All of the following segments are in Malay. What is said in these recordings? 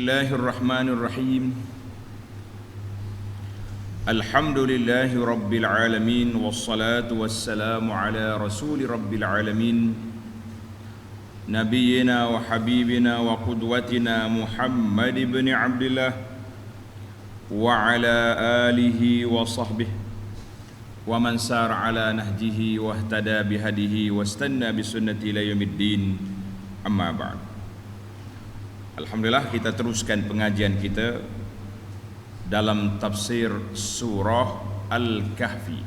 Bismillahirrahmanirrahim. Alhamdulillahi rabbil alamin, wassalatu wassalamu ala rasuli rabbil alamin, nabiyyina wa habibina wa qudwatina Muhammad ibn Abdillah wa ala alihi wa sahbihi wa man sara ala nahjihi wa ihtada bihadihi wa istanna bisunnati ila yaumiddin. Amma ba'd. Alhamdulillah, kita teruskan pengajian kita dalam tafsir surah Al-Kahfi.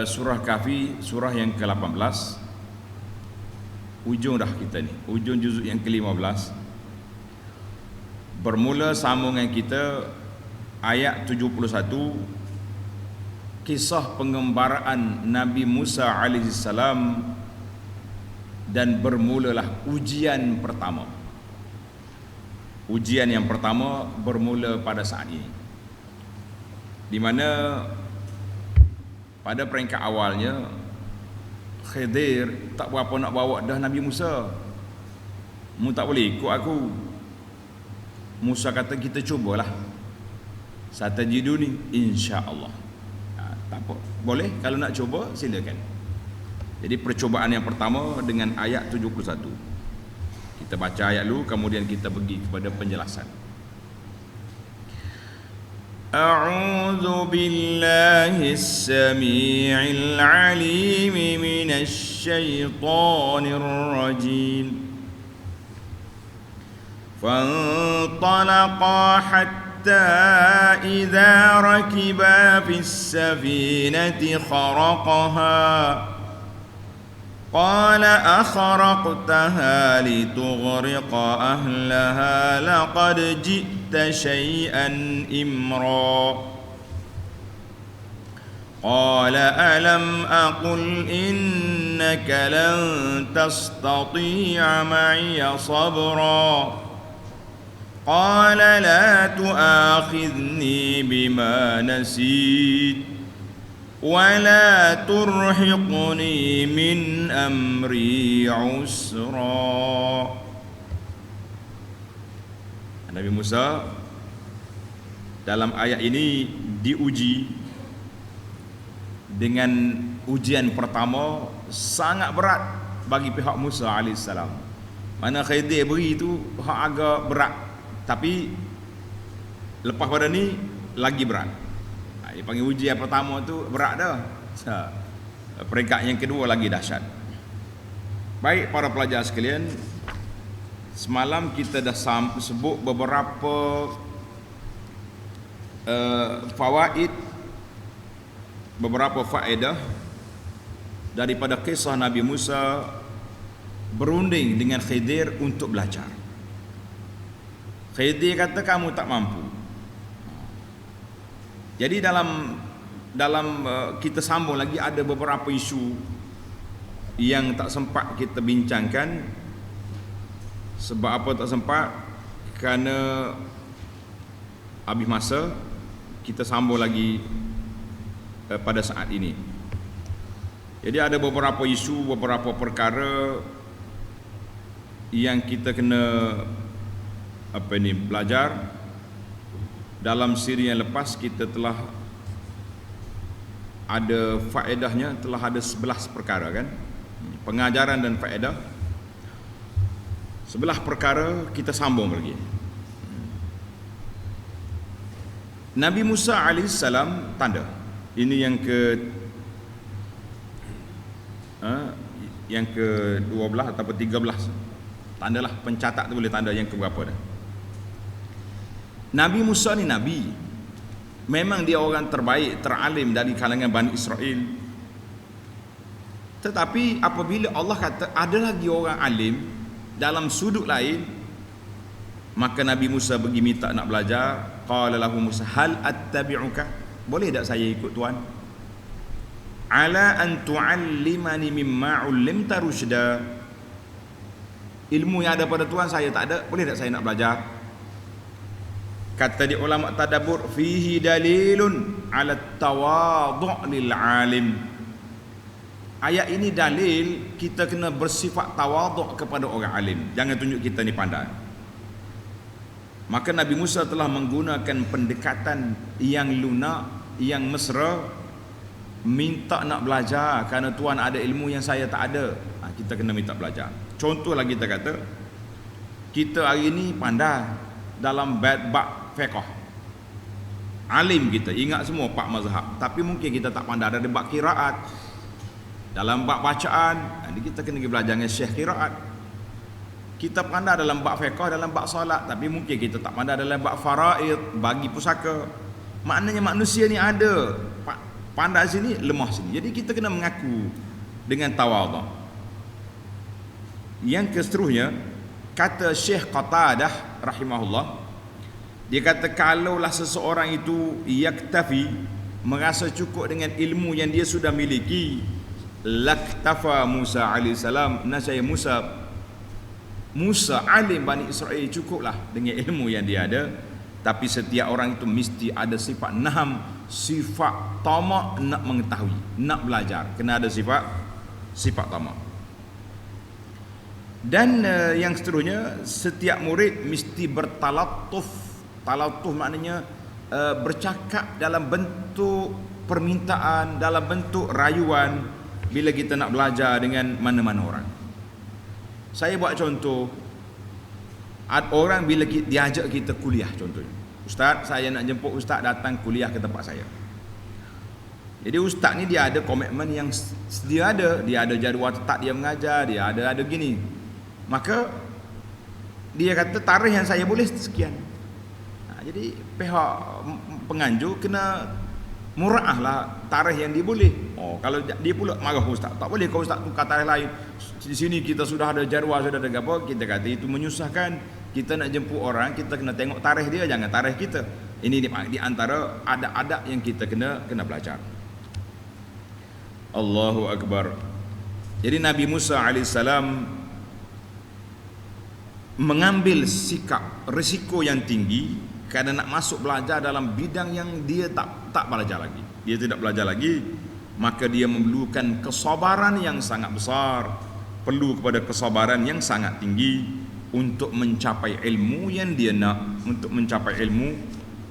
Surah Kahfi, surah yang ke-18. Ujung dah kita ni, ujung juzuk yang ke-15. Bermula sambungan kita ayat 71, kisah pengembaraan Nabi Musa alaihissalam, dan bermulalah ujian pertama. Ujian yang pertama bermula pada saat ini, di mana pada peringkat awalnya Khidir tak berapa nak bawa dah Nabi Musa. Mu tak boleh ikut aku. Musa kata kita cubalah. Satajiduni insya-Allah. Tak apa, boleh kalau nak cuba silakan. Jadi percubaan yang pertama dengan ayat 71. Kita baca ayat dulu, kemudian kita pergi kepada penjelasan. A'udzu billahis samii'il 'aliim minasy syaithaanir rajiim. Fantalaqa hatta idza rakiba fis safinati kharaqaha قال أخرقتها لتغرق أهلها لقد جئت شيئا إمرا قال ألم أقل إنك لن تستطيع معي صبرا قال لا تؤاخذني بما نسيت ولا ترهقني من أمري عسرا. Nabi Musa dalam ayat ini diuji dengan ujian pertama sangat berat bagi pihak Musa alaihissalam. Mana Khidir beri itu agak berat, tapi lepas pada ni lagi berat. Dia panggil ujian pertama tu berat dah. Peringkat yang kedua lagi dahsyat. Baik para pelajar sekalian, semalam kita dah sebut beberapa fawaid, beberapa faedah daripada kisah Nabi Musa berunding dengan Khidir untuk belajar. Khidir kata kamu tak mampu. Jadi dalam kita sambung lagi ada beberapa isu yang tak sempat kita bincangkan. Sebab apa tak sempat? Kerana habis masa. Kita sambung lagi pada saat ini. Jadi ada beberapa isu, beberapa perkara yang kita kena belajar. Dalam siri yang lepas kita telah ada faedahnya, telah ada 11 perkara kan, pengajaran dan faedah. 11 perkara kita sambung lagi. Nabi Musa alaihissalam tanda. Ini yang ke-12 ataupun 13. Tandalah, pencatat tu boleh tanda yang ke berapa dah. Nabi Musa ni nabi. Memang dia orang terbaik, teralim dari kalangan Bani Israel. Tetapi apabila Allah kata ada lagi orang alim dalam sudut lain, maka Nabi Musa pergi minta nak belajar. Qala lahu Musa hal attabi'uka, boleh tak saya ikut Tuan? Ala an tu'allimani mimma 'ullimta rusyda, ilmu yang ada pada Tuan saya tak ada, boleh tak saya nak belajar? Kata di ulama tadabbur, fihi dalilun ala tawadhu' lil alim. Ayat ini dalil kita kena bersifat tawaduk kepada orang alim. Jangan tunjuk kita ni pandai. Maka Nabi Musa telah menggunakan pendekatan yang lunak, yang mesra, minta nak belajar kerana Tuhan ada ilmu yang saya tak ada. Kita kena minta belajar. Contohlah kita kata, kita hari ini pandai dalam bab fiqh. Alim kita, ingat semua 4 mazhab. Tapi mungkin kita tak pandai dalam bab qiraat. Dalam bab bacaan, jadi kita kena pergi belajar dengan syekh qiraat. Kita pandai dalam bab fiqh, dalam bab solat, tapi mungkin kita tak pandai dalam bab faraid, bagi pusaka. Maknanya manusia ni ada pandai sini, lemah sini. Jadi kita kena mengaku dengan tawadhu. Yang keseterusnya, kata Syekh Qatadah rahimahullah, dia kata kalaulah seseorang itu yaktafi, merasa cukup dengan ilmu yang dia sudah miliki, laktafa Musa alaihissalam, nasaya Musa alim Bani Israel cukuplah dengan ilmu yang dia ada. Tapi setiap orang itu mesti ada sifat naham, sifat tamak, nak mengetahui, nak belajar, kena ada sifat tamak. Dan yang seterusnya, setiap murid mesti bertalatuf. Talatuf maknanya bercakap dalam bentuk permintaan, dalam bentuk rayuan bila kita nak belajar dengan mana-mana orang. Saya buat contoh, orang bila diajak kita kuliah contohnya, ustaz, saya nak jemput ustaz datang kuliah ke tempat saya. Jadi ustaz ni dia ada komitmen yang dia ada jadual tetap dia mengajar, dia ada gini. Maka dia kata tarikh yang saya boleh sekian. Jadi pihak penganjur kena murah lah tarikh yang dia boleh. Kalau dia pula marah ustaz, tak boleh kau ustaz tukar tarikh lain. Di sini kita sudah ada jadual, sudah ada apa, kita kata itu menyusahkan. Kita nak jemput orang, kita kena tengok tarikh dia, jangan tarikh kita. Ini di antara adab-adab yang kita kena belajar. Allahu Akbar. Jadi Nabi Musa alaihissalam mengambil sikap risiko yang tinggi kerana nak masuk belajar dalam bidang yang dia tak belajar lagi. Dia tidak belajar lagi, maka dia memerlukan kesabaran yang sangat besar, perlu kepada kesabaran yang sangat tinggi untuk mencapai ilmu yang dia nak, untuk mencapai ilmu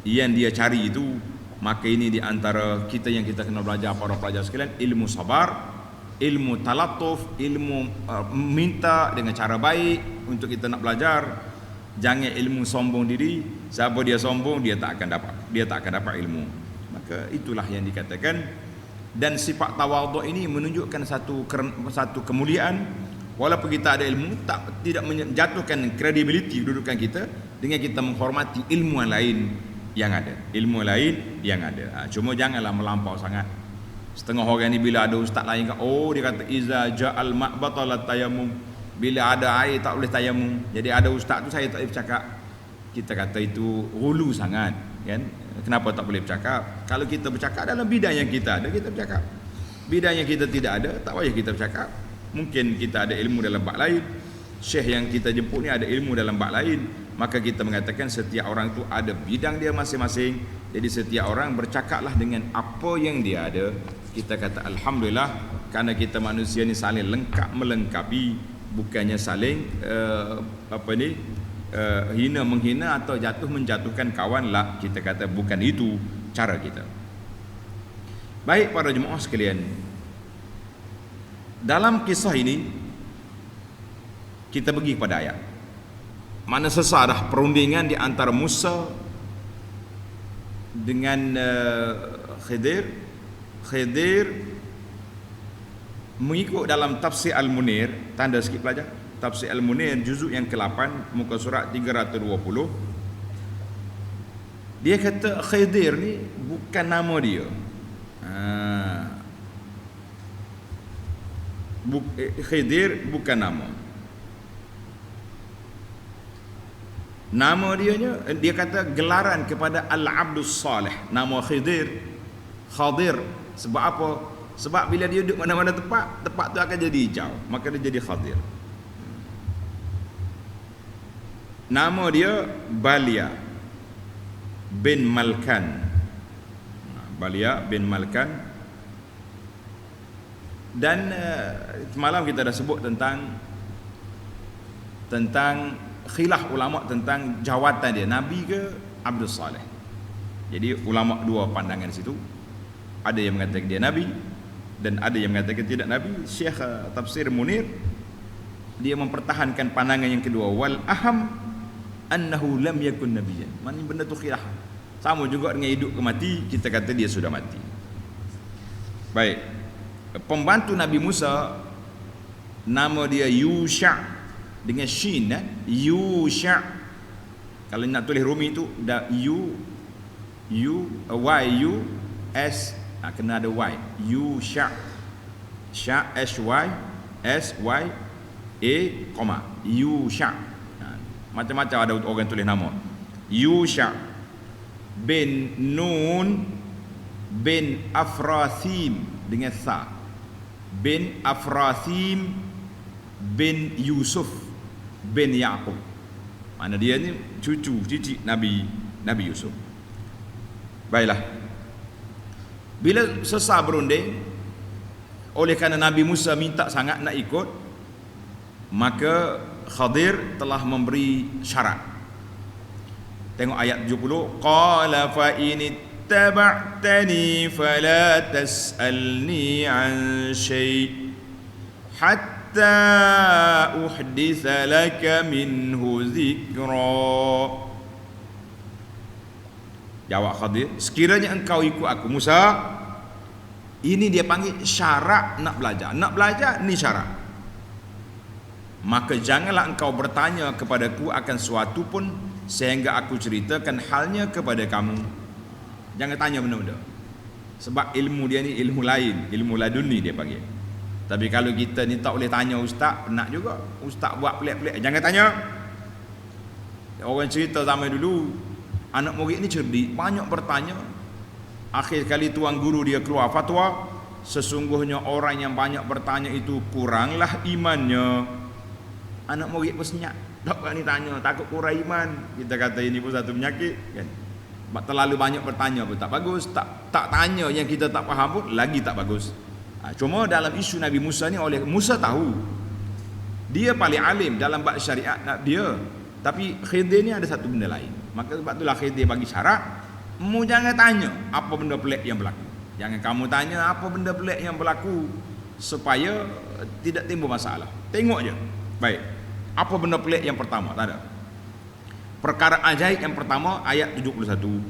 yang dia cari itu. Maka ini di antara kita yang kita kena belajar, para pelajar sekalian, ilmu sabar, ilmu talatuf, ilmu minta dengan cara baik untuk kita nak belajar. Jangan ilmu sombong diri. Siapa dia sombong, dia tak akan dapat ilmu. Maka itulah yang dikatakan. Dan sifat tawadhu ini menunjukkan satu kemuliaan. Walaupun kita ada ilmu, tidak menjatuhkan kredibiliti kedudukan kita dengan kita menghormati ilmu lain yang ada. Ilmu lain yang ada. Cuma janganlah melampau sangat. Setengah orang ni bila ada ustaz lain dia kata iza ja'al ma'batalat tayammum, bila ada air tak boleh tayamum. Jadi ada ustaz tu saya tak boleh bercakap. Kita kata itu hulu sangat, kan? Kenapa tak boleh bercakap? Kalau kita bercakap dalam bidang yang kita ada, kita bercakap. Bidang yang kita tidak ada, tak payah kita bercakap. Mungkin kita ada ilmu dalam bab lain, syekh yang kita jemput ni ada ilmu dalam bab lain, maka kita mengatakan setiap orang tu ada bidang dia masing-masing. Jadi setiap orang bercakaplah dengan apa yang dia ada. Kita kata alhamdulillah, kerana kita manusia ni saling lengkap melengkapi, bukannya saling hina menghina atau jatuh menjatuhkan kawan lah. Kita kata bukan itu cara kita. Baik para jemaah sekalian, dalam kisah ini kita pergi kepada ayat mana sesat dah perundingan di antara Musa dengan Khidir mengikut dalam tafsir Al-Munir. Tanda sikit pelajar, tafsir Al-Munir juzuk yang ke-8 muka surat 320. Dia kata Khidir ni bukan nama dia. Khidir bukan nama. Nama dia kata gelaran kepada Al-Abdus Salih. Nama Khadir. Sebab apa? Sebab bila dia duduk mana-mana tempat tu akan jadi hijau, maka dia jadi Khadir. Nama dia Balia bin Malkan. Balia bin Malkan. Dan semalam kita dah sebut tentang khilaf ulama tentang jawatan dia, Nabi ke Abdul Saleh. Jadi ulama dua pandangan di situ. Ada yang mengatakan dia Nabi dan ada yang mengatakan tidak Nabi. Syekh Tafsir Munir dia mempertahankan pandangan yang kedua, wal aham annahu lam yakun nabiyyan. Mana benda tu khilaf. Sama juga dengan hidup ke mati, kita kata dia sudah mati. Baik. Pembantu Nabi Musa nama dia Yusha dengan shin, Yusha. Kalau nak tulis Rumi tu dah Y-U-S, kena ada Y. Yusha. Sha S-Y-S-Y-A, koma. Yusha. Macam-macam ada orang tulis nama. Yusha bin Nun bin Afrathim dengan Tha, bin Afrathim bin Yusuf bin Yaqub. Mana dia ni cucu cicit Nabi Yusuf. Baiklah, bila selesai berunding, oleh kerana Nabi Musa minta sangat nak ikut, maka Khadir telah memberi syarat. Tengok ayat 70. Qala fa in ittaba'tani fala tas'alni an syai' hatta uhditha laka minhu zikra. Jawab Khadir, sekiranya engkau ikut aku Musa, ini dia panggil syarat nak belajar. Nak belajar ni syarat. Maka janganlah engkau bertanya kepadaku akan sesuatu pun sehingga aku ceritakan halnya kepada kamu. Jangan tanya benda-benda. Sebab ilmu dia ni ilmu lain, ilmu laduni dia panggil. Tapi kalau kita ni tak boleh tanya ustaz, penat juga. Ustaz buat pelik-pelik, jangan tanya. Orang cerita zaman dulu, anak murid ni cerdik, banyak bertanya. Akhir kali tuan guru dia keluar fatwa, sesungguhnya orang yang banyak bertanya itu kuranglah imannya. Anak murid pun senyap, tak berani tanya, takut kurang iman. Kita kata ini pun satu penyakit kan. Terlalu banyak bertanya pun tak bagus. Tak tanya yang kita tak faham pun lagi tak bagus. Cuma dalam isu Nabi Musa ni, oleh Musa tahu dia paling alim dalam bab syariat dia, tapi Khidir ni ada satu benda lain. Maka sebab itulah Khidir bagi syarat, mu jangan tanya apa benda pelik yang berlaku. Jangan kamu tanya apa benda pelik yang berlaku, supaya tidak timbul masalah. Tengok je. Baik. Apa benda pelik yang pertama? Tak ada. Perkara ajaib yang pertama, ayat 71.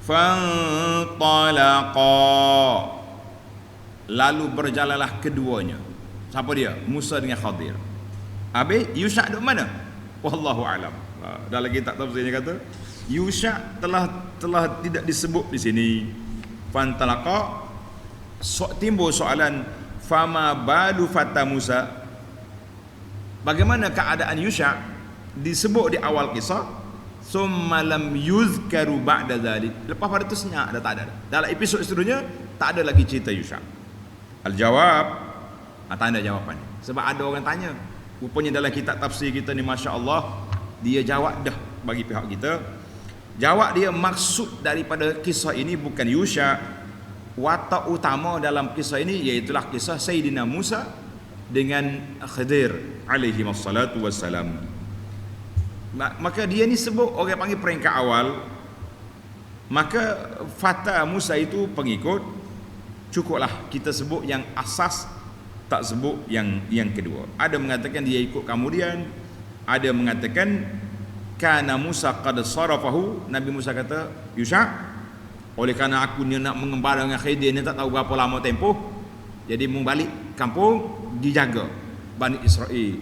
Fantalaqa, lalu berjalanlah keduanya. Siapa dia? Musa dengan Khadir. Habis Yusha duduk mana? Wallahu alam. Dalam kitab tafsirnya kata Yusha telah tidak disebut di sini. Fantalaqa, timbul soalan, fama balu fata Musa. Bagaimana keadaan Yusha disebut di awal kisah, summa lam yuzkaru ba'da zalik. Lepas pada itu senyap, dah tak ada. Dalam episod seterusnya tak ada lagi cerita Yusha. Al-jawab, tak ada jawapan. Sebab ada orang tanya, rupanya dalam kitab tafsir kita ni masya-Allah, dia jawab dah bagi pihak kita. Jawab dia, maksud daripada kisah ini bukan Yusha. Watak utama dalam kisah ini iaitulah kisah Sayyidina Musa dengan Khidir alaihi wassalatu wassalam. Maka dia ni sebut orang panggil peringkat awal. Maka fata Musa itu pengikut, cukuplah kita sebut yang asas, tak sebut yang kedua. Ada mengatakan dia ikut kemudian, ada mengatakan kana Musa qad sarafahu. Nabi Musa kata, Yusha, oleh kerana aku ni nak mengembara dengan Khidir ni tak tahu berapa lama tempoh, jadi mau balik kampung dijaga Bani Israel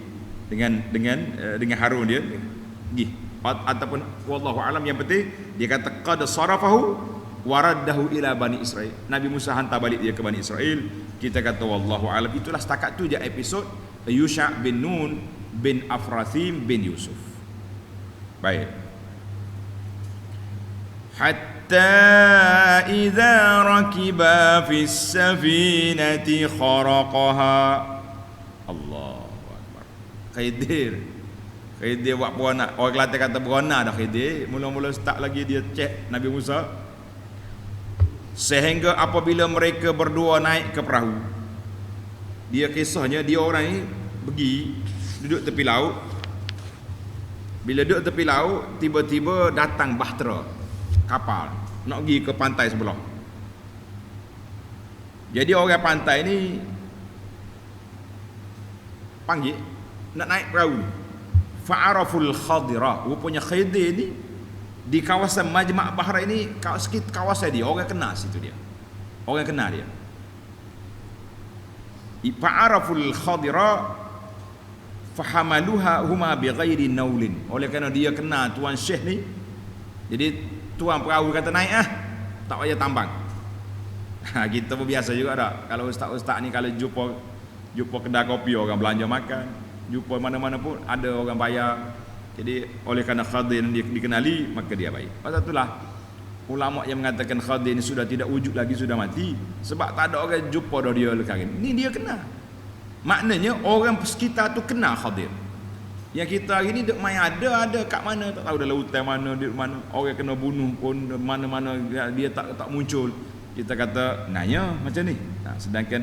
dengan Harun dia pergi. Ataupun wallahu alam, yang penting dia kata qad sarafahu waraddahu ila Bani Israel. Nabi Musa hantar balik dia ke Bani Israel. Kita kata wallahu alam. Itulah setakat tu je episod Yusha bin Nun bin Afrathim bin Yusuf. Baik. Hatta idza rakiba fis safinati kharaqaha. Allahu akbar. Khidir buat beranak. Orang Kelantan kata beranak dah Khidir. Mula-mula start lagi dia cek Nabi Musa. Sehingga apabila mereka berdua naik ke perahu, dia kisahnya, dia orang ni pergi duduk tepi laut, Bila duduk tepi laut, tiba-tiba datang bahtera kapal nak pergi ke pantai sebelah. Jadi orang pantai ni panggil nak naik perahu. Fa'araful Khadira. Rupanya Khidir ni di kawasan Majma' Bahrain ni, sikit kawasan dia, orang kenal situ dia. Orang kenal dia. Fa'araful Khadira fahamaluha huma bighairi naulin. Oleh kerana dia kenal tuan Syekh ni, jadi tuan perahu kata naik tak payah tambang. Kita pun biasa juga dah. Kalau ustaz-ustaz ni kalau jumpa kedai kopi orang belanja makan, jumpa mana-mana pun ada orang bayar. Jadi oleh kerana Khadir dia dikenali, maka dia baik. Pasal itulah ulama yang mengatakan Khadir ni sudah tidak wujud lagi, sudah mati, sebab tak ada orang jumpa dah dia sekarang. Ni dia kenal. Maknanya orang sekitar tu kenal Khadir. Yang kita hari ni duk main ada kat mana tak tahu, dalam hutan mana, di mana orang kena bunuh pun, mana-mana dia tak muncul. Kita kata nanya macam ni. Sedangkan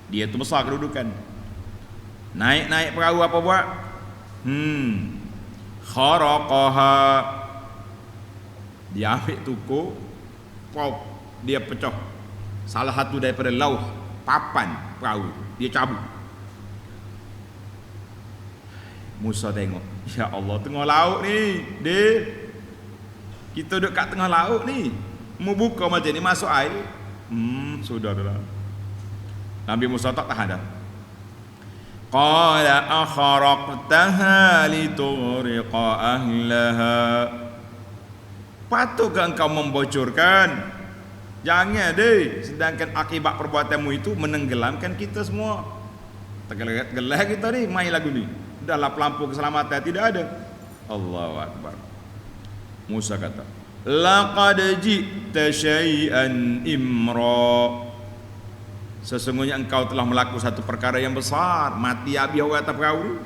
dia tu besar kedudukan. Naik perahu apa buat? Kharaqaha. Dia ambil tukur, dia pecah salah satu daripada lauh papan perahu, dia cabut. Musa tengok, ya Allah, tengah laut ni, kita duduk kat tengah laut ni, mau buka macam ni masuk air. Sudah dah. Nabi Musa tak tahan dah. Qala akharaqtaha litughriqa ahlaha. Patutkah engkau membocorkan? Jangan sedangkan akibat perbuatanmu itu menenggelamkan kita semua. Tergelar kita ni main lagu ni. Dalam pelampung keselamatan tidak ada. Allahu Akbar. Musa kata, laqad ji'ta syai'an imra. Sesungguhnya engkau telah melakukan satu perkara yang besar. Mati habis orang atas perahu.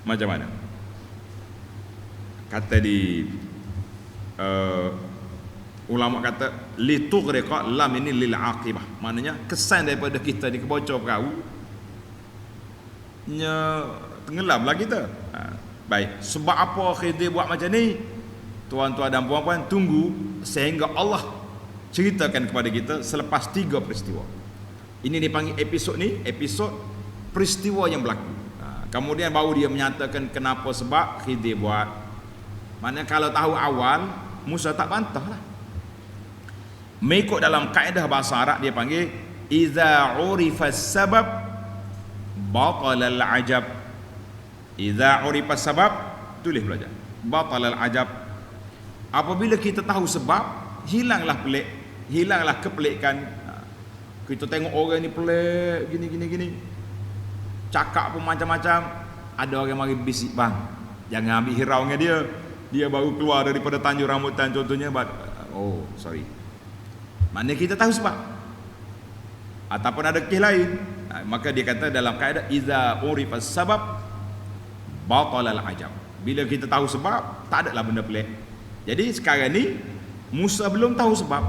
Macam mana? Kata di ulama kata litughriqa, lam ini lil aqibah. Maknanya kesan daripada kita di kebocor perahu tenggelamlah kita. Baik, sebab apa Khidir buat macam ni? Tuan-tuan dan puan-puan, tunggu sehingga Allah ceritakan kepada kita selepas 3 peristiwa. Ini dipanggil episod ni, episod peristiwa yang berlaku. Kemudian baru dia menyatakan kenapa sebab Khidir buat. Maknanya kalau tahu awal, Musa tak bantah lah. Mengikut dalam kaedah bahasa Arab dia panggil iza urifa sabab batala al-ajab. Iza urifa sabab, tulis belajar, batala al-ajab. Apabila kita tahu sebab, hilanglah pelik, hilanglah kepelikan. Kita tengok orang ni pelik gini. Cakap pun macam-macam. Ada orang mari bisik, bang, jangan ambil hirau dengan dia. Dia baru keluar daripada Tanjung Rambutan contohnya. Oh, sorry. Maknanya kita tahu sebab. Ataupun ada kes lain. Maka dia kata dalam kaedah iza urifa sabab batala al-ajab. Bila kita tahu sebab, tak adalah benda pelik. Jadi sekarang ni Musa belum tahu sebab.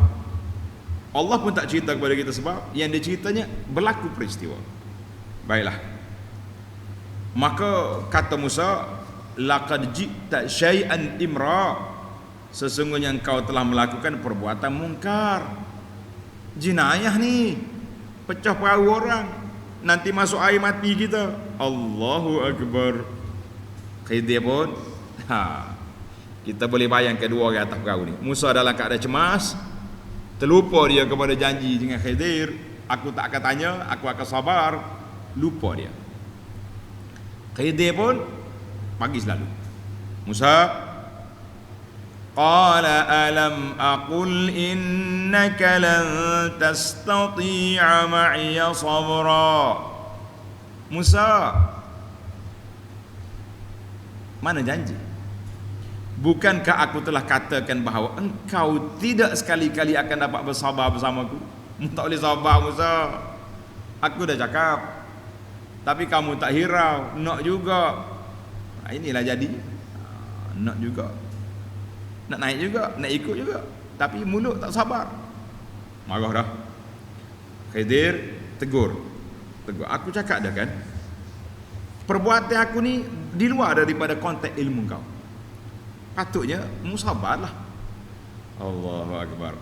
Allah pun tak cerita kepada kita sebab. Yang dia ceritanya berlaku peristiwa. Baiklah. Maka kata Musa, laqad ji'ta syai'an imra. Sesungguhnya engkau telah melakukan perbuatan mungkar. Jinayah ni, pecah perahu orang, nanti masuk air mati kita. Allahu Akbar. Khidir pun kita boleh bayangkan dua orang atas perahu ni. Musa dalam keadaan cemas, terlupa dia kepada janji dengan Khidir, aku tak akan tanya, aku akan sabar. Lupa dia. Khidir pun pagi selalu. Musa, qala alam aqul innaka lan tastati'a ma'iya sabra. Musa, mana janji? Bukankah aku telah katakan bahawa engkau tidak sekali-kali akan dapat bersabar bersamaku? Tak boleh sabar Musa. Aku dah cakap, tapi kamu tak hirau, nak juga. Inilah jadi. Nak juga, nak naik juga, nak ikut juga, tapi mulut tak sabar. Marah dah. Khidir tegur. Aku cakap dah kan, perbuatan aku ni di luar daripada konteks ilmu kau. Patutnya musabarlah. Allahu Akbar.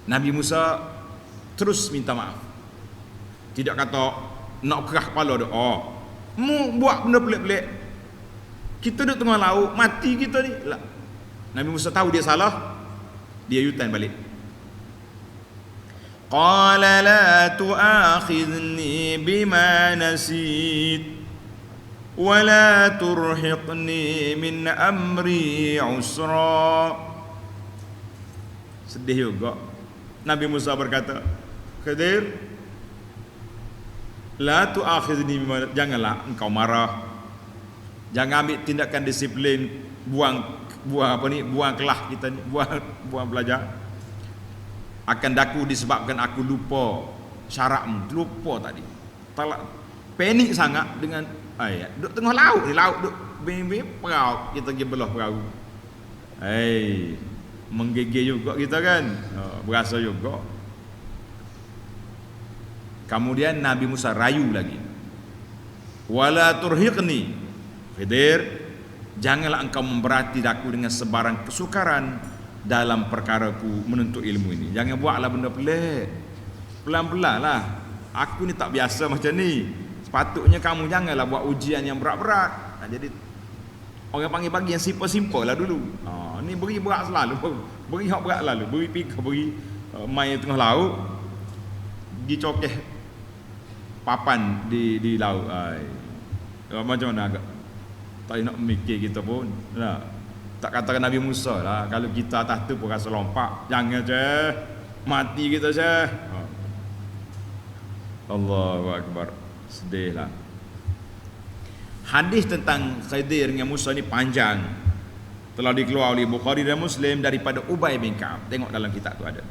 Nabi Musa terus minta maaf. Tidak kata nak kerah kepala dah. Oh, mu buat benda pelik-pelik. Kita duduk tengah laut, mati kita ni. Lah. Nabi Musa tahu dia salah. Dia yutan balik. Qala la tu'akhidni bima nasit wa la turhiqni min amri usra. Sedih juga. Nabi Musa berkata, Khidir, la tu'akhidni bima, janganlah engkau marah. Jangan ambil tindakan disiplin, buang apa ni, buang kelah kita ni, buang belajar. Akan daku disebabkan aku lupa syaratmu, lupa tadi. Panik sangat dengan ayat. Duk tengah laut ni, laut duk bim-bim perahu, kita pergi belah perahu. Menggigil juga kita kan. Berasa juga. Kemudian Nabi Musa rayu lagi. Wala turhiqni. Khidir, janganlah engkau memberati aku dengan sebarang kesukaran dalam perkaraku menuntut ilmu ini. Jangan buatlah benda pelik. Pelan-pelan lah. Aku ni tak biasa macam ni. Sepatutnya kamu janganlah buat ujian yang berat-berat. Jadi orang panggil bagi yang simple-simple lah dulu. Ni beri berat selalu. Beri hak berat lalu. Beri pikir, beri main tengah laut. Dicokeh papan di laut. Macam mana agak tak nak mikir kita pun. Nah, tak katakan Nabi Musa lah, kalau kita atas tu pun rasa lompat, jangan je mati kita je. Allahu Akbar. Sedihlah. Hadis tentang Khidir dengan Musa ni panjang, telah dikeluar oleh Bukhari dan Muslim daripada Ubay bin Ka'ab. Tengok dalam kitab tu ada.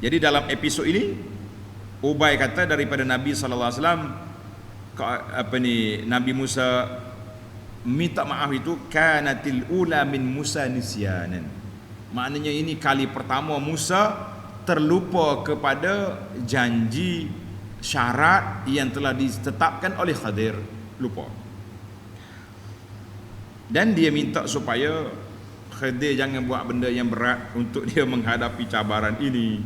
Jadi dalam episod ini Ubay kata daripada Nabi sallallahu alaihi wasallam, Nabi Musa minta maaf itu kanatil ula min Musa nisyanan. Maknanya ini kali pertama Musa terlupa kepada janji syarat yang telah ditetapkan oleh Khidir, lupa. Dan dia minta supaya Khidir jangan buat benda yang berat untuk dia menghadapi cabaran ini,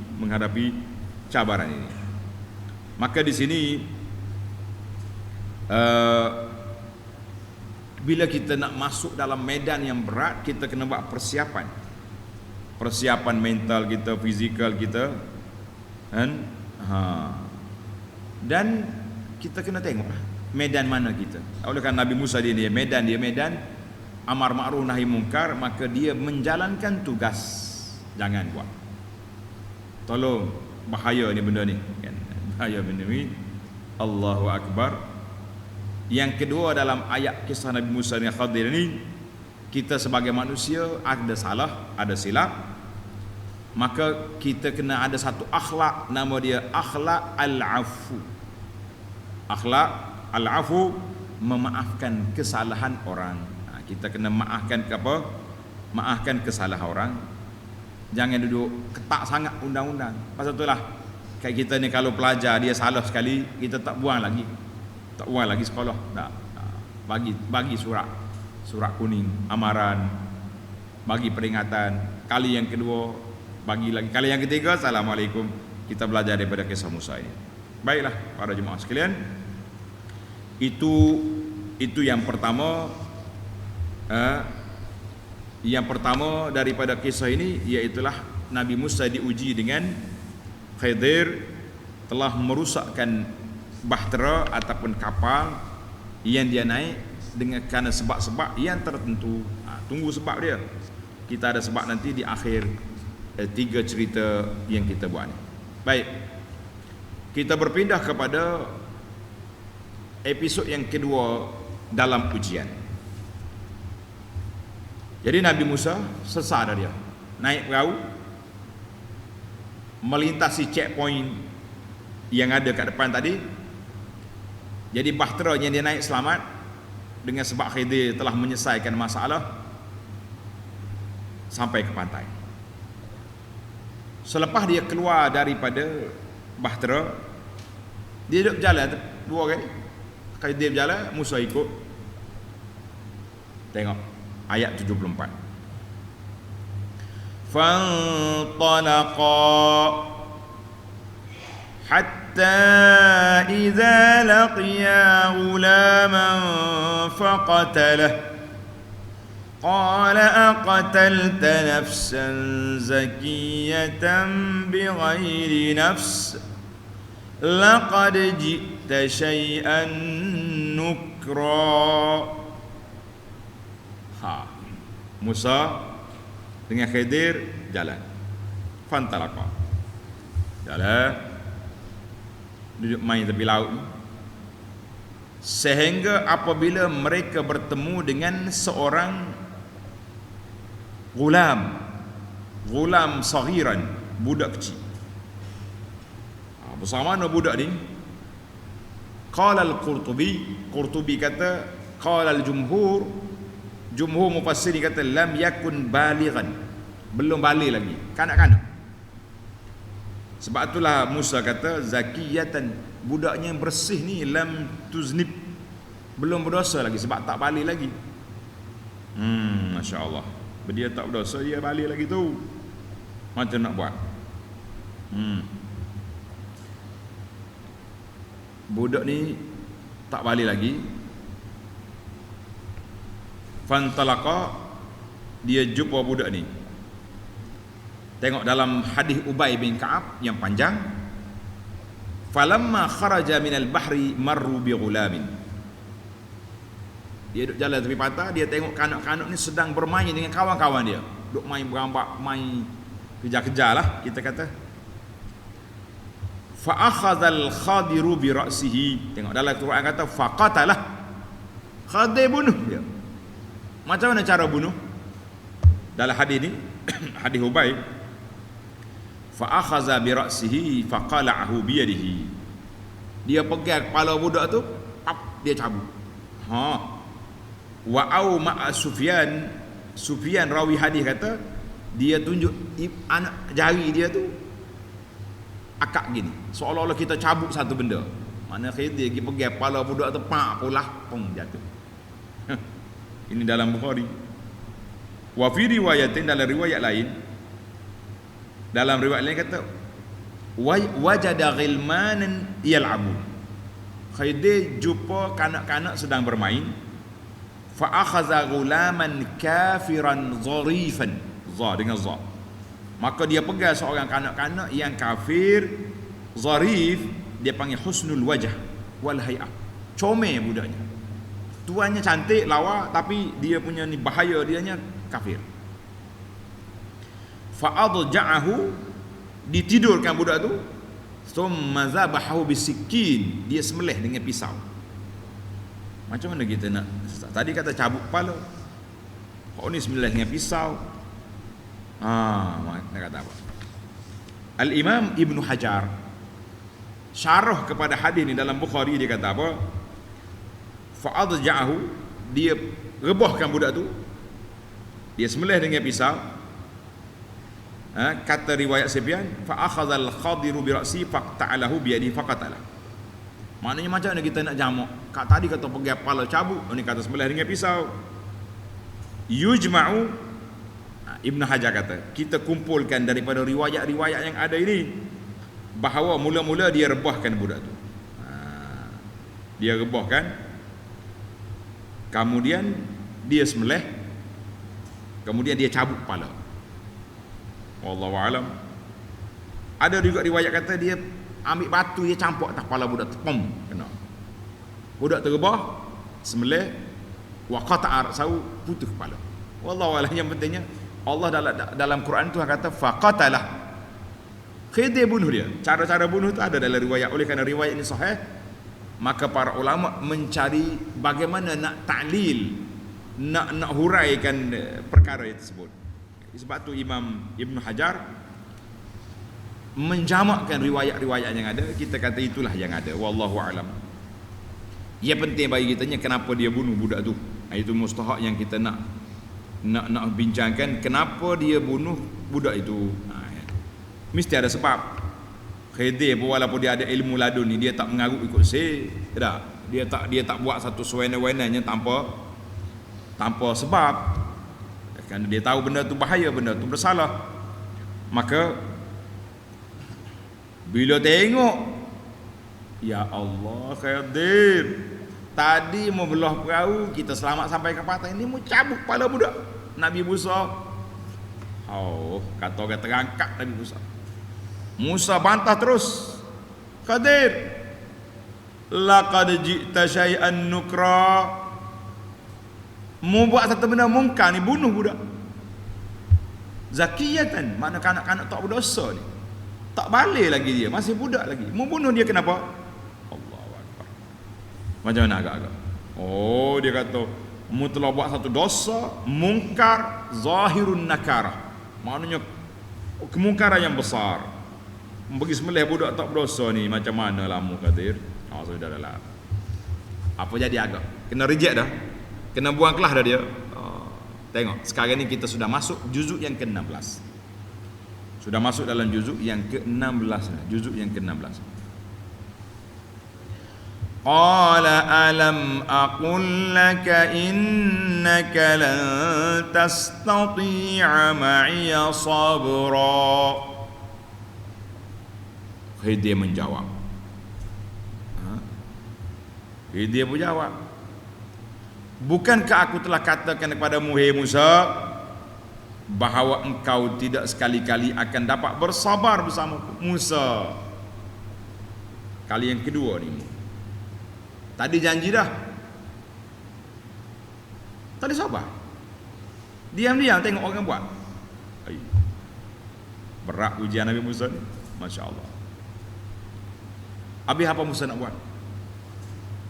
Maka di sini bila kita nak masuk dalam medan yang berat, kita kena buat persiapan mental kita, fizikal kita, kan? Dan kita kena tengok medan mana kita. Oleh kerana Nabi Musa dia medan amar ma'ruf nahi mungkar, maka dia menjalankan tugas, jangan buat. Tolong, bahaya ni benda ni, kan? Bahaya benda ni. Allahu Akbar. Yang kedua, dalam ayat kisah Nabi Musa dengan Khidir ini, kita sebagai manusia ada salah, ada silap, maka kita kena ada satu akhlak, nama dia akhlak al-afu. Akhlak al-afu, memaafkan kesalahan orang. Kita kena maafkan kesalahan orang. Jangan duduk ketak sangat undang-undang. Pasal itulah kayak kita ni, kalau pelajar dia salah sekali, kita tak buang lagi sekolah. Tak. Bagi surat kuning amaran, bagi peringatan. Kali yang kedua bagi lagi. Kali yang ketiga, assalamualaikum. Kita belajar daripada kisah Musa ini. Baiklah para jemaah sekalian, itu yang pertama. Yang pertama daripada kisah ini, iaitulah Nabi Musa diuji dengan Khidir telah merusakkan bahtera ataupun kapal yang dia naik dengan kerana sebab-sebab yang tertentu. Tunggu sebab dia. Kita ada sebab nanti di akhir 3 cerita yang kita buat ni. Baik. Kita berpindah kepada episod yang kedua dalam ujian. Jadi Nabi Musa sesar dia, naik perahu, melintasi checkpoint yang ada kat depan tadi. Jadi bahtera yang dia naik selamat, dengan sebab Khidir telah menyelesaikan masalah, sampai ke pantai. Selepas dia keluar daripada bahtera, dia duduk berjalan 2 kali. Khidir berjalan, Musa ikut. Tengok ayat 74. Fantalaqa hatta idza laqiya ghulaman faqatalah قال أقتلت نفسا زكية بغير نفس لقد جئت شيئا نكرا. Musa dengan Khidir jalan. Fantalaqa. Jalan. Duduk main tepi laut. Sehingga apabila mereka bertemu dengan seorang Gulam saghiran, budak kecil. Bersama mana budak ni? Qala al-Qurtubi kata, qala al-jumhur mufassir kata lam yakun balighan, belum balik lagi, kanak-kanak. Sebab itulah Musa kata zakiyatan, budaknya yang bersih ni, lam tuznib, belum berdosa lagi sebab tak balik lagi. Masya-Allah. Dia tak berdosa, dia balik lagi tu. Macam nak buat? Budak ni tak balik lagi. Fantalaqa, dia jumpa budak ni. Tengok dalam hadis Ubay bin Ka'ab yang panjang. Falamma kharaja minal bahri marru bi ghulamin. Dia duduk jalan tepi pantai, dia tengok kanak-kanak ni sedang bermain dengan kawan-kawan dia. Duk main berambak, main kejar-kejar lah kita kata. Fa akhadhal Khadiru bi ra'sihi. Tengok dalam Quran kata faqatalah. Khadir bunuh dia. Macam mana cara bunuh? Dalam hadis ni, hadis Ubay, fa akhadha bi ra'sihi faqala'ahu bi yadihi. Dia pegang kepala budak tu, dia cabut. Wa au ma'a Sufyan rawi hadis kata, dia tunjuk anak jari dia tu akak gini, seolah-olah kita cabut satu benda. Mana Khidir pergi pegang kepala budak tu, pulah pung jatuh. Ini dalam Bukhari. Wa fi riwayatin, dalam riwayat lain, kata wajada ghilmanan yal'abun. Khidir jumpa kanak-kanak sedang bermain. Fa akhadha ghulaman kafiran zarifan, dengan za. Maka dia pegang seorang kanak-kanak yang kafir, zarif, dia panggil husnul wajah wal hay'ah. Comel budaknya. Tuannya cantik, lawa, tapi dia punya ni bahaya, dianya kafir. Fa adja'ahu, ditidurkan budak tu. Thumma zabahu bisikin, dia sembelih dengan pisau. Macam mana kita nak? Tadi kata cabut kepala, kau ni sembelih dengan pisau. Nak kata apa? Al-Imam Ibn Hajar syarah kepada hadis ni dalam Bukhari, dia kata apa? Fa'adja'ahu, dia rebahkan budak tu, dia sembelih dengan pisau. Kata riwayat Sufyan, fa akhadhal Khadiru bi ra'si faqta'alahu bi yadihi faqatalah. Maknanya macam mana kita nak jamak? Tadi kata pegang kepala cabut, ni kata sembelih dengan pisau. Yujma'u, Ibn Hajar kata, kita kumpulkan daripada riwayat-riwayat yang ada ini, bahawa mula-mula dia rebahkan budak tu. Dia rebahkan, kemudian dia sembelih, kemudian dia cabut kepala. Wallahu a'lam. Ada juga riwayat kata dia ambil batu, dia campak atas kepala budak tu, kena. Budak terbah, sembelih, wa qata'a ra'sahu, putus kepala. Wallahu a'lam. Yang pentingnya Allah dalam Quran tu kata faqatalah. Khidir bunuh dia. Cara-cara bunuh tu ada dalam riwayat. Oleh kerana riwayat ini sahih, maka para ulama mencari bagaimana nak ta'lil, nak huraikan perkara tersebut. Sebab tu Imam Ibn Hajar menjamakkan riwayat-riwayat yang ada. Kita kata itulah yang ada. Wallahu a'lam. Yang penting bagi kitanya kenapa dia bunuh budak tu. Itu mustahak yang kita nak bincangkan. Kenapa dia bunuh budak itu? Mesti ada sebab. Khidir pun walaupun dia ada ilmu ladun ni, dia tak mengarut ikut tak. Dia tak buat satu sewenang-wenangnya tanpa sebab. Kerana dia tahu benda tu bahaya, benda tu bersalah. Maka bila tengok, ya Allah Khidir, tadi mau belah perahu, kita selamat sampai ke pantai, ini mau cabut kepala budak Nabi Musa. Oh, kata orang terangkat Nabi Musa. Musa bantah terus, Khidir, laqad ji'ta syai'an nukra. Mu buat satu benda mungkar ni, bunuh budak. Zakiyatan, makna kanak-kanak tak berdosa ni. Tak balik lagi dia, masih budak lagi. Mu bunuh dia kenapa? Allahu Akbar. Macam mana agak-agak? Oh, dia kata, mu telah buat satu dosa mungkar zahirun nakarah. Maknanya kemungkaran yang besar. Bagi sembelih budak tak berdosa ni, macam mana lah mu Khidir? Oh, saudaralah. Apa jadi agak? Kena reject dah. Kena buang kelas dah dia. Oh, tengok, sekarang ni kita sudah masuk juzuk yang ke-16. Sudah masuk dalam juzuk yang ke-16. Juzuk yang ke-16. Qala alam aqul laka innaka lan tastati'a ma'iya sabra. Khidir menjawab. Khidir pun jawab, bukankah aku telah katakan kepadamu, hai Musa, bahawa engkau tidak sekali-kali akan dapat bersabar bersamaku? Musa, kali yang kedua ni. Tadi janji dah, tadi sabar, diam-diam tengok orang buat. Berat ujian Nabi Musa ni, Masya Allah. Habis apa Musa nak buat?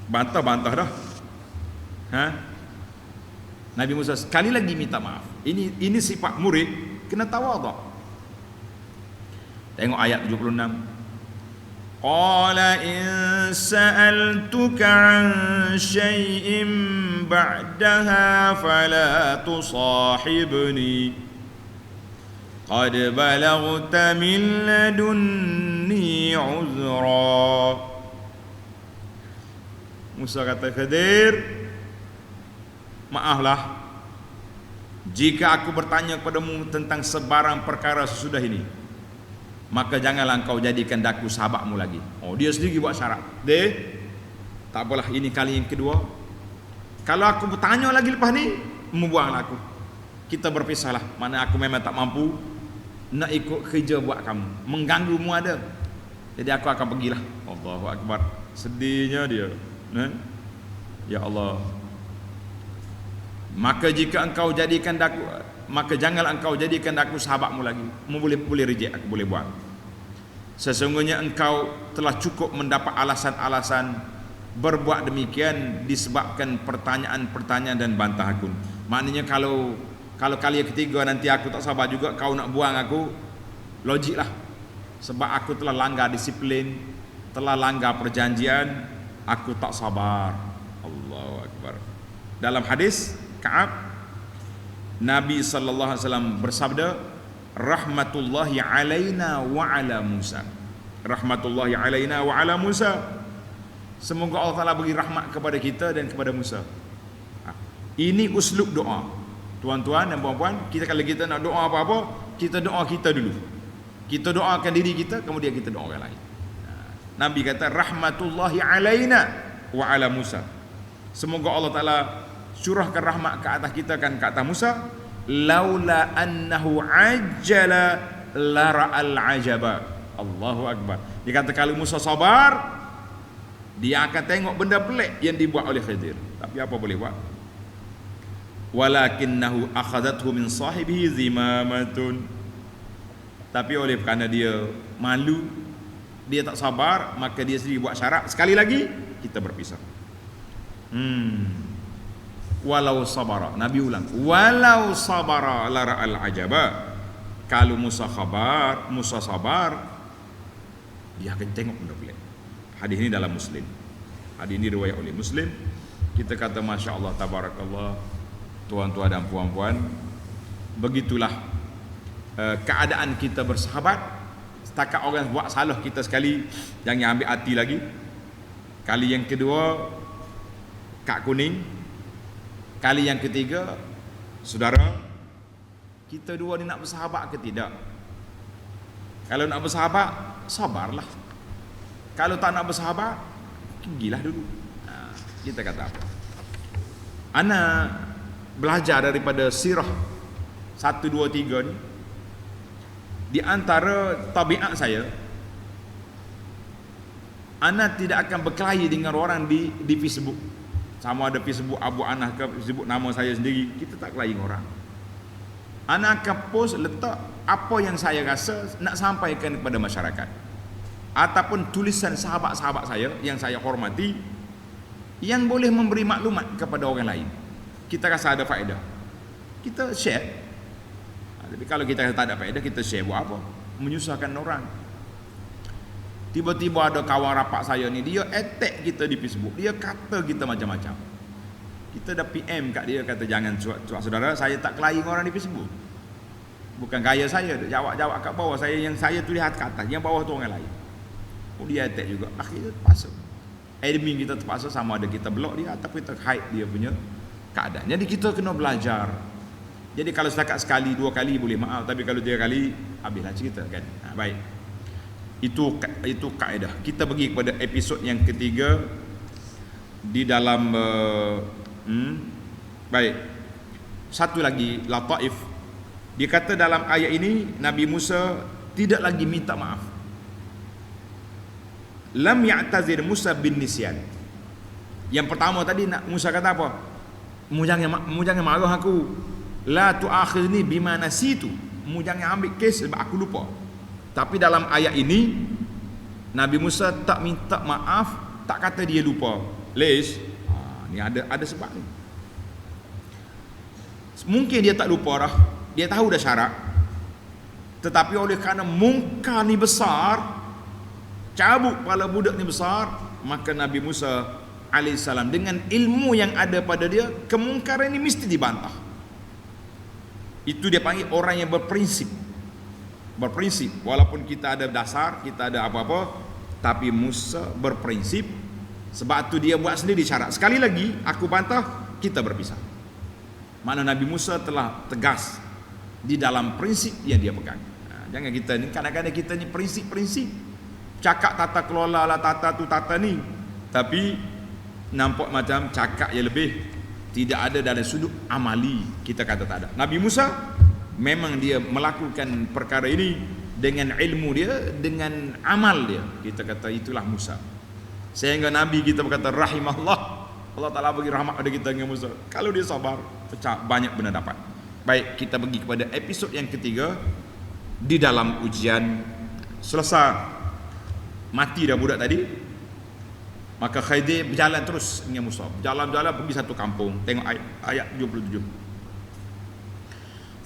Bantah-bantah dah. Nabi Musa sekali lagi minta maaf. Ini sifat murid, kena tawadhu. Tengok ayat 76. Qala in sa'altuka 'an syai'in ba'daha fala tusahibni qad balaghta min ladunni 'uzra. Musa kata, Khidir, maaflah jika aku bertanya kepadamu tentang sebarang perkara sesudah ini, maka janganlah engkau jadikan daku sahabatmu lagi. Oh, dia sendiri buat syarat. Tak apalah, ini kali yang kedua. Kalau aku bertanya lagi lepas ni, membuanglah aku. Kita berpisahlah. Mana aku memang tak mampu nak ikut kerja buat kamu, mengganggumu ada. Jadi aku akan pergilah. Allahu Akbar. Sedihnya dia. Ya Allah, maka jika engkau jadikan daku, maka janganlah engkau jadikan daku sahabatmu lagi. Boleh reject aku, boleh buang. Sesungguhnya engkau telah cukup mendapat alasan-alasan berbuat demikian disebabkan pertanyaan-pertanyaan dan bantah aku. Maknanya kalau kali ketiga nanti aku tak sabar juga, kau nak buang aku, logiklah. Sebab aku telah langgar disiplin, telah langgar perjanjian, aku tak sabar. Allahu Akbar. Dalam hadis Ka'ab, Nabi sallallahu alaihi wasallam bersabda, rahmatullahi alaina wa ala Musa. Rahmatullahi alaina wa ala Musa. Semoga Allah Taala beri rahmat kepada kita dan kepada Musa. Ini uslub doa. Tuan-tuan dan puan-puan, kalau kita nak doa apa-apa, kita doa kita dulu. Kita doakan diri kita, kemudian kita doa orang lain. Nabi kata rahmatullahi alaina wa ala Musa. Semoga Allah Taala curahkan rahmat ke atas kita kan, ke atas Musa. Laula annahu ajjala la ra'al ajaba. Allahu Akbar. Dia kata kalau Musa sabar, dia akan tengok benda pelik yang dibuat oleh Khidir. Tapi apa boleh buat? Walakinnahu akhadathu min sahibihi zimamatun. Tapi oleh kerana dia malu, dia tak sabar, maka dia sendiri buat syarat, sekali lagi kita berpisah. Walau sabara, Nabi ulang, walau sabara la ra'al ajaba. Kalau Musa sabar, dia akan tengok benda pelik. Hadis ini dalam Muslim. Hadis ini riwayat oleh Muslim. Kita kata Masya Allah, tabarakallah. Tuan-tuan dan puan-puan, begitulah keadaan kita bersahabat Setakat orang buat salah kita sekali, jangan ambil hati lagi. Kali yang kedua, kad kuning. Kali yang ketiga, saudara, kita dua ni nak bersahabat ke tidak? Kalau nak bersahabat, sabarlah. Kalau tak nak bersahabat, pergilah dulu. Kita kata apa? Ana belajar daripada sirah 1, 2, 3 ni. Di antara tabiat saya, ana tidak akan berkelahi dengan orang di Facebook. Sama ada Facebook Abu Anah ke Facebook nama saya sendiri, kita tak kelahi dengan orang. Ana akan post letak apa yang saya rasa nak sampaikan kepada masyarakat, ataupun tulisan sahabat-sahabat saya yang saya hormati, yang boleh memberi maklumat kepada orang lain. Kita rasa ada faedah, kita share. Tapi kalau kita tak ada faedah, kita share buat apa? Menyusahkan orang. Tiba-tiba ada kawan rapat saya ni, dia attack kita di Facebook, dia kata kita macam-macam. Kita dah PM kat dia, kata jangan cuak saudara, saya tak kelahi orang di Facebook. Bukan gaya saya, jawab kat bawah, yang saya tulis kat atas, yang bawah tu orang lain. Dia attack juga. Akhirnya terpaksa admin kita terpaksa, sama ada kita block dia ataupun kita hide dia punya keadaan. Jadi kita kena belajar. Jadi kalau setakat sekali, 2 kali boleh maaf, tapi kalau 3 kali habislah cerita kan. Baik. Itu kaedah. Kita pergi kepada episod yang ketiga di dalam baik. Satu lagi lataif. Dia kata dalam ayat ini Nabi Musa tidak lagi minta maaf. Lam ya'tazir Musa bin nisyan. Yang pertama tadi Musa kata apa? Mu jangan marah aku. La tu'akhirni bima nasitu. Mu jangan ambil kes sebab aku lupa. Tapi dalam ayat ini Nabi Musa tak minta maaf, tak kata dia lupa. Lesh, ni ada sebab ni. Mungkin dia tak lupa dah, dia tahu dah syarat. Tetapi oleh kerana mungkar ni besar, cabut kepala budak ni besar, maka Nabi Musa alaihissalam dengan ilmu yang ada pada dia, kemungkaran ini mesti dibantah. Itu dia panggil orang yang berprinsip. Berprinsip, walaupun kita ada dasar, kita ada apa-apa, tapi Musa berprinsip. Sebab tu dia buat sendiri syarat. Sekali lagi aku bantah, kita berpisah. Mana Nabi Musa telah tegas di dalam prinsip yang dia pegang. Jangan kita ni, kadang-kadang kita ni prinsip-prinsip, cakap tata kelola lah, tata tu tata ni, tapi nampak macam cakap yang lebih, tidak ada dalam sudut amali, kita kata tak ada. Nabi Musa memang dia melakukan perkara ini dengan ilmu dia, dengan amal dia. Kita kata itulah Musa. Sehingga Nabi kita berkata rahimahullah, Allah Ta'ala bagi rahmat pada kita dengan Musa. Kalau dia sabar, banyak benda dapat. Baik, kita pergi kepada episod yang ketiga di dalam ujian. Selesai mati dah budak tadi, maka Khidir berjalan terus dengan Musa. Jalan-jalan pergi satu kampung. Tengok ayat 77.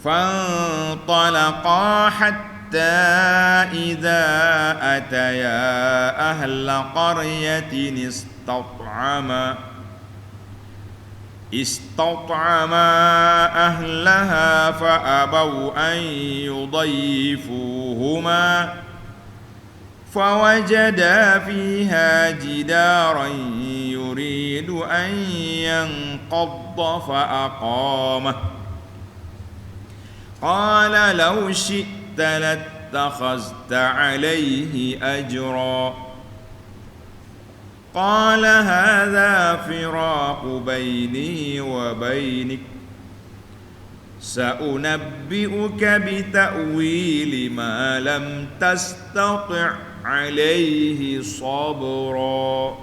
Fantalaqa hatta idza ataya ahla qaryatin istat'ama ahlaha fa abaw an yudayyifuhuma فوجدا فيها جدارا يريد أن ينقض فأقامه قال لو شئت لاتخذت عليه أجرا قال هذا فراق بيني وبينك سأنبئك بتأويل ما لم تستطع alaihi sabra.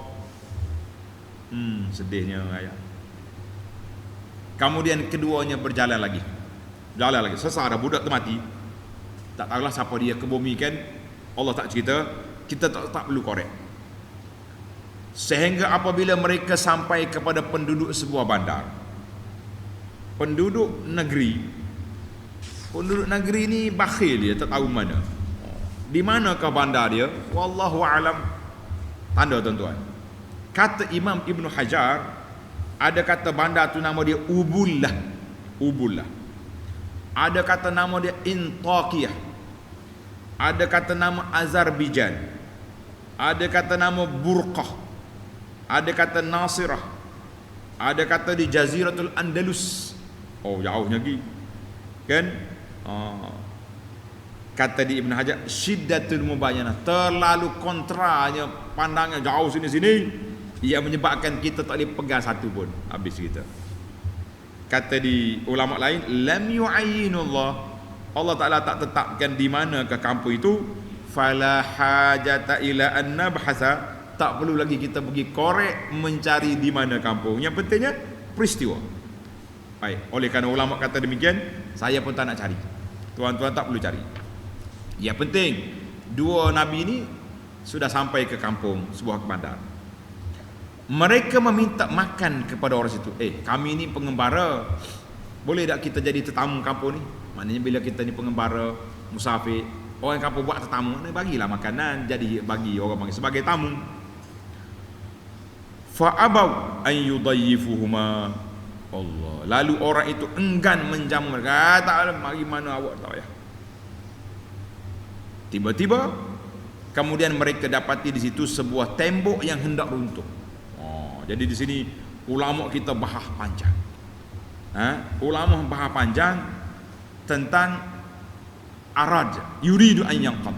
Sedihnya ayat. Kemudian keduanya berjalan lagi. Jalan lagi. Sesara budak tu mati. Tak tahulah siapa dia kebumikan. Allah tak cerita. Kita tak perlu korek. Sehingga apabila mereka sampai kepada penduduk sebuah bandar, penduduk negeri ni bakhil, dia tak tahu mana. Di manakah bandar dia? Wallahu alam. Tanda tuan-tuan. Kata Imam Ibn Hajar, ada kata bandar tu nama dia Ubullah. Ada kata nama dia Intaqiyah. ada kata nama Azerbaijan, ada kata nama Burqah, ada kata Nasirah, ada kata di Jaziratul Andalus. Oh, jauhnya lagi kan. Kata di Ibn Hajar, syiddatul mubayanah, terlalu kontranya, pandangnya jauh sini-sini, ia menyebabkan kita tak boleh pegang satu pun, habis kita. Kata di ulama lain, lam yu'ayyinullah, Allah Ta'ala tak tetapkan di mana ke kampung itu, fala hajata ila an nabhasa, tak perlu lagi kita pergi korek mencari di mana kampung. Yang pentingnya peristiwa. Baik, oleh kerana ulama kata demikian, saya pun tak nak cari. Tuan-tuan tak perlu cari. Yang penting dua nabi ini sudah sampai ke kampung sebuah bandar. Mereka meminta makan kepada orang situ. Kami ni pengembara, boleh tak kita jadi tetamu kampung ni? Maknanya bila kita ni pengembara, musafir, orang kampung buat tetamu, bagilah makanan, jadi bagi orang panggil sebagai tamu. Fa'abau an yudayyifuhuma, Allah. Lalu orang itu enggan menjamu mereka. Tak, mari mana awak tak payah. Tiba-tiba kemudian mereka dapati di situ sebuah tembok yang hendak runtuh. Jadi di sini ulama kita bahas panjang. Ulama bahas panjang tentang arad, yuridu an yanqam.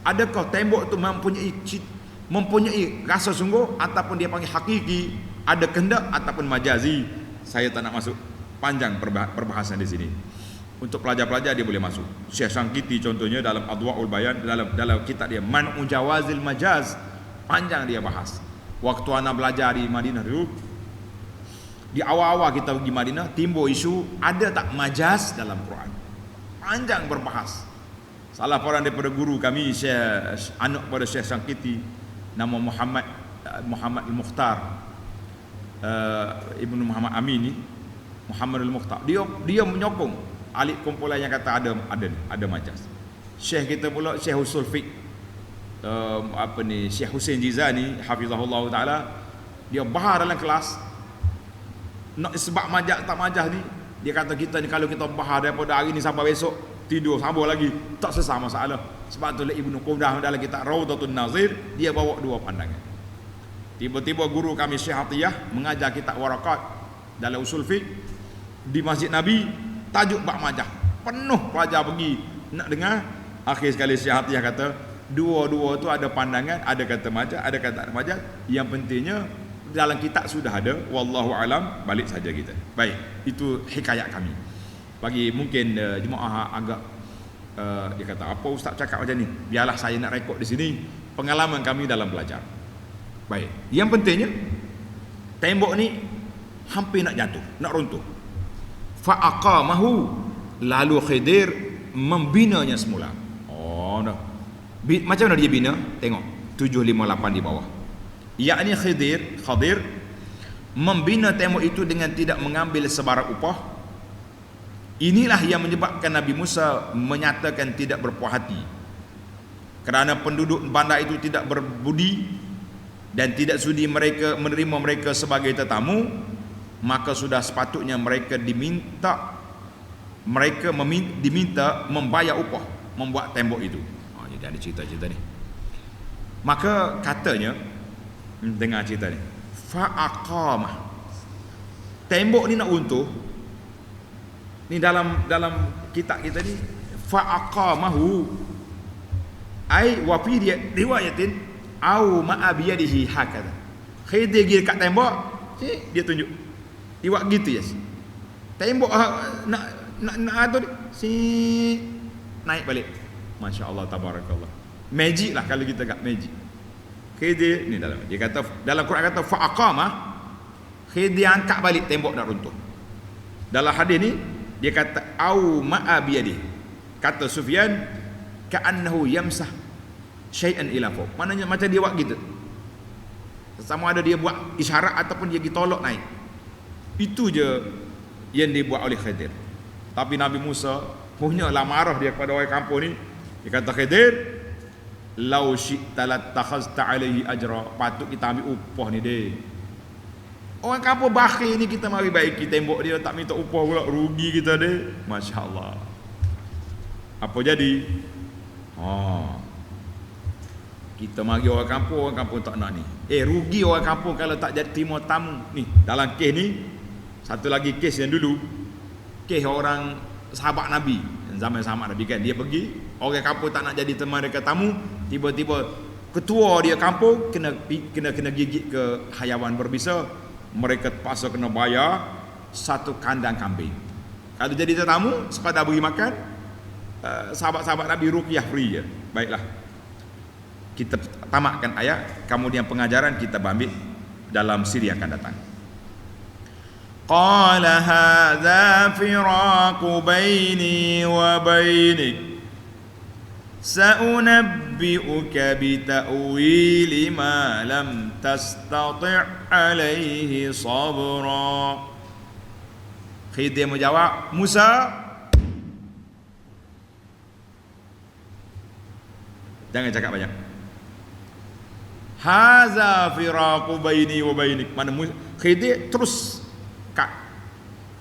Adakah tembok itu mempunyai rasa sungguh ataupun dia panggil hakiki, ada kehendak ataupun majazi? Saya tak nak masuk panjang perbahasan di sini. Untuk pelajar-pelajar dia boleh masuk. Syekh Sangkiti contohnya dalam Adwaul Bayan, dalam kitab dia Man'u Jawazil Majaz, panjang dia bahas. Waktu anak belajar di Madinah dulu, di awal-awal kita pergi Madinah, timbul isu ada tak majaz dalam Quran. Panjang berbahas. Salah seorang daripada guru kami, Syekh anak pada Syekh Sangkiti, nama Muhammad Al-Mukhtar, Ibnu Muhammad Amin ni, Muhammad Al-Mukhtar. Dia menyokong alik kumpulan yang kata ada majaz. Syekh kita pula Syekh Usul Fiqh, Syekh Hussein Jizani hafizahullah taala, dia bahar dalam kelas nak sebab majaz tak majaz ni, dia kata kita ni kalau kita bahar daripada hari ni sampai besok tidur sambung lagi tak selesai masalah. Sebab tu Ibnu Qudah dalam kitab Raudatun Nazir dia bawa dua pandangan. Tiba-tiba guru kami Syekh Atiyah mengajar kitab Warakat dalam usul fiqh di Masjid Nabi, tajuk bab majaz, penuh pelajar pergi nak dengar. Akhir sekali Syekh Atiyah kata dua-dua tu ada pandangan, ada kata majaz, ada kata majaz. Yang pentingnya dalam kitab sudah ada, wallahu alam, balik saja kita. Baik, itu hikayat kami. Bagi mungkin jemaah agak dia kata apa ustaz cakap macam ni, biarlah saya nak rekod di sini pengalaman kami dalam belajar. Baik, yang pentingnya tembok ni hampir nak jatuh, nak runtuh. Fa aqamahu, lalu Khidir membinanya semula. Macam mana dia bina? Tengok 758 di bawah. Yakni Khadir membina tembok itu dengan tidak mengambil sebarang upah. Inilah yang menyebabkan Nabi Musa menyatakan tidak berpuas hati, kerana penduduk bandar itu tidak berbudi dan tidak sudi menerima mereka sebagai tetamu. Maka sudah sepatutnya mereka diminta membayar upah membuat tembok itu. Jadi ada cerita-cerita ni. Maka katanya, dengar cerita ni, fa'aqamah, tembok ni nak runtuh ni dalam kitab kita ni, fa'aqamahu ai wa fi riwayatin au ma'a biyadihi hakadha. Khidir pergi dekat tembok, dia tunjuk dia buat gitu ya. Tembok nak tu naik balik. Masya Allah, tabarakallah. Magic lah kalau kita kat magic. Khidir ni dalam dia kata, dalam Quran kata fa'aqamah, Khidir angkat balik tembok nak runtuh. Dalam hadis ni dia kata au ma'a biyadi. Kata Sufyan ka'annahu yamsah syai'an ila fawq. Maknanya macam dia buat gitu. Sama ada dia buat isyarat ataupun dia ditolak naik. Itu je yang dibuat oleh Khidir. Tapi Nabi Musa punyalah marah dia kepada orang kampung ni. Dia kata, Khidir, lau syi'ta latakhazta alaihi ajra, patut kita ambil upah ni dia. Orang kampung bakhil ni kita mari baiki tembok dia, tak minta upah pula, rugi kita dia. Masya Allah. Apa jadi? Kita mari orang kampung tak nak ni. Rugi orang kampung kalau tak jadi terima tamu. Ni, dalam kes ni, satu lagi kes yang dulu, kes orang sahabat Nabi, zaman sahabat Nabi kan, dia pergi, orang kampung tak nak jadi teman dekat tamu, tiba-tiba ketua dia kampung kena gigit ke hayawan berbisa, mereka terpaksa kena bayar satu kandang kambing. Kalau jadi tetamu, sekadar beri makan, sahabat-sahabat Nabi ruqyah free je. Baiklah, kita tamatkan ayat, kemudian pengajaran kita ambil dalam siri akan datang. Qala hadza firaqu baini wa bainik sa'unabbi'uka bi ta'wili ma lam tastati' alaihi sabra. Khidir menjawab, Musa, jangan cakap banyak. Haza firaqu baini wa bainik. Mana Khidir terus, Kak,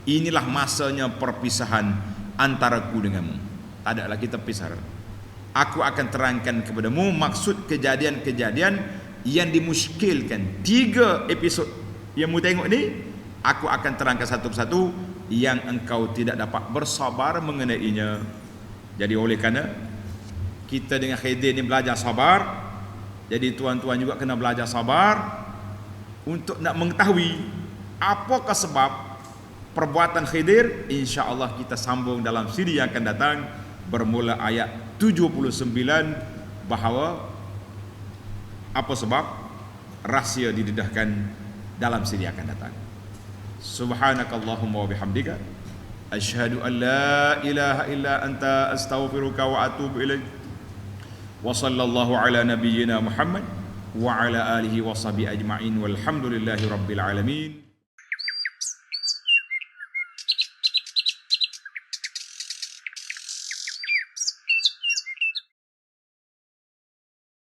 inilah masanya perpisahan antaraku denganmu. Tak ada lagi terpisah. Aku akan terangkan kepadamu maksud kejadian-kejadian yang dimuskilkan. 3 episod yang mu tengok ni, aku akan terangkan satu persatu yang engkau tidak dapat bersabar mengenainya. Jadi oleh kerana kita dengan Khidir ni belajar sabar, jadi tuan-tuan juga kena belajar sabar untuk nak mengetahui apakah sebab perbuatan Khidir. InsyaAllah kita sambung dalam siri yang akan datang, bermula ayat 79, bahawa apa sebab rahsia didedahkan dalam siri yang akan datang. Subhanakallahumma wa bihamdika asyhadu an la ilaha illa anta astaghfiruka wa atubu ilaik. Wa sallallahu ala nabiyyina Muhammad wa ala alihi wa sahbihi ajma'in walhamdulillahi rabbil alamin.